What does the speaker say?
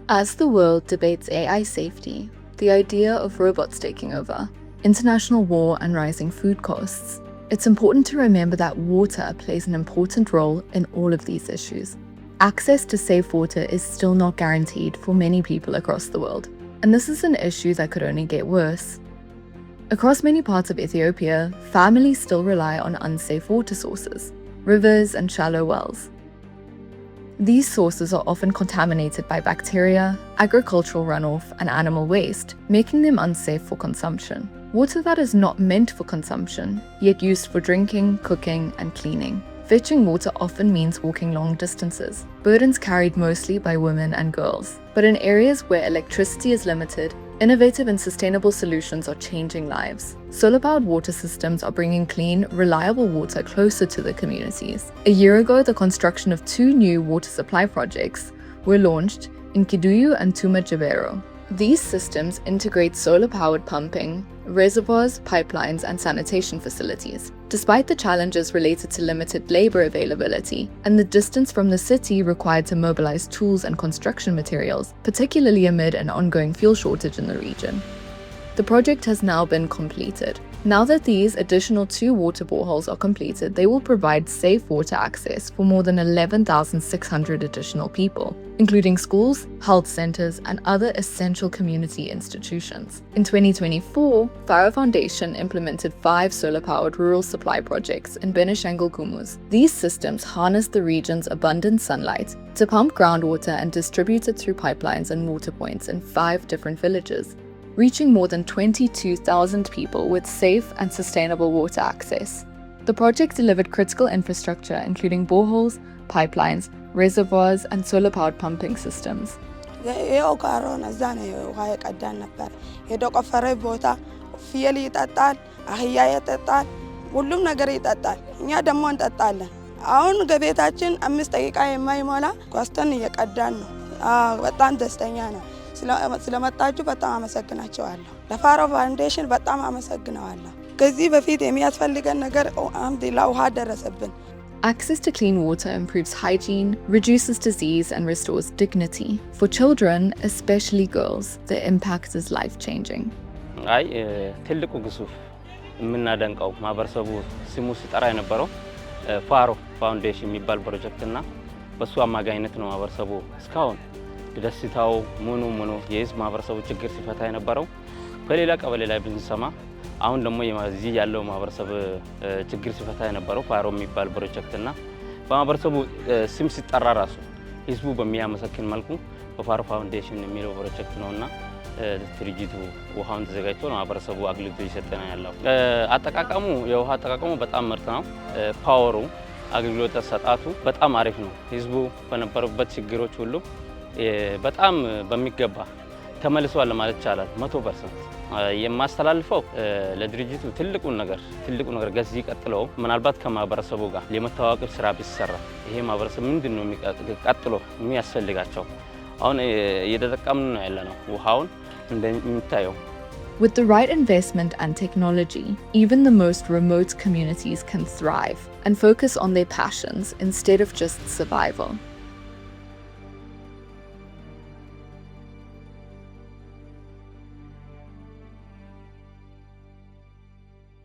As the world debates AI safety, the idea of robots taking over, international war, and rising food costs, it's important to remember that water plays an important role in all of these issues. Access to safe water is still not guaranteed for many people across the world, and this is an issue that could only get worse. Across many parts of Ethiopia, families still rely on unsafe water sources, rivers, and shallow wells. These sources are often contaminated by bacteria, agricultural runoff, and animal waste, making them unsafe for consumption. Water that is not meant for consumption, yet used for drinking, cooking, and cleaning. Fetching water often means walking long distances, burdens carried mostly by women and girls. But in areas where electricity is limited, innovative and sustainable solutions are changing lives. Solar-powered water systems are bringing clean, reliable water closer to the communities. A year ago, the construction of 2 new water supply projects were launched in Kiduyu and Tumajibero. These systems integrate solar-powered pumping, reservoirs, pipelines, and sanitation facilities. Despite the challenges related to limited labor availability and the distance from the city required to mobilize tools and construction materials, particularly amid an ongoing fuel shortage in the region, the project has now been completed. Now that these additional 2 water boreholes are completed, they will provide safe water access for more than 11,600 additional people, including schools, health centers, and other essential community institutions. In 2024, Faro Foundation implemented 5 solar-powered rural supply projects in Benishangul Gumuz. These systems harness the region's abundant sunlight to pump groundwater and distribute it through pipelines and water points in 5 different villages, reaching more than 22,000 people with safe and sustainable water access. The project delivered critical infrastructure including boreholes, pipelines, reservoirs, and solar-powered pumping systems. ስለመጣችሁ በጣም አመሰግናቸዋለሁ። ለፋሮ ፋውንዴሽን በጣም አመሰግናለሁ። ከዚህ በፊት የሚያስፈልገን ነገር አልሐምዱሊላህ ውሃ ደረሰብን። Access to clean water improves hygiene, reduces disease, and restores dignity. For children, especially girls, the impact is life-changing. አይ ትልቁ ግዙፍ የምናደንቀው ማህበረሰቡ ስሙ ሲጠራ የነበረው ፋሮ ፋውንዴሽን የሚባል ፕሮጀክት እና በሱ አማካኝነት ነው ማህበረሰቡ እስካሁን ደስታው ሙኑ የህዝብ ማህበረሰቡ ችግር ሲፈታ የነበረው። በሌላ ቀበሌ ላይ ብንሰማ አሁን ደግሞ የዚህ ያለው ማህበረሰብ ችግር ሲፈታ የነበረው ፋሮ የሚባል ፕሮጀክት እና በማህበረሰቡ ስም ሲጠራ ራሱ ህዝቡ በሚያመሰግን መልኩ በፋሮ ፋውንዴሽን የሚለው ፕሮጀክት ነውና ድርጅቱ ውሃውን ተዘጋጅቶ ማህበረሰቡ አገልግሎት እየሰጠ ነው ያለው። አጠቃቀሙ የውሃ አጠቃቀሙ በጣም ምርጥ ነው። ፓወሩ አገልግሎት ተሰጣቱ በጣም አሪፍ ነው። ህዝቡ በነበረበት ችግሮች ሁሉ በጣም በሚገባ ተመልሷል ማለት ይቻላል። 100% የማስተላልፈው ለድርጅቱ ትልቁ ነገር ከዚህ ቀጥሎ ምናልባት ከማህበረሰቡ ጋር የመተዋወቅ ስራ ቢሰራ ይሄ ማህበረሰብ ምንድነው ቀጥሎ የሚያስፈልጋቸው አሁን እየተጠቀምን ነው ያለነው ውሃውን እንደምታየው። With the right investment and technology, even the most remote communities can thrive and focus on their passions instead of just survival.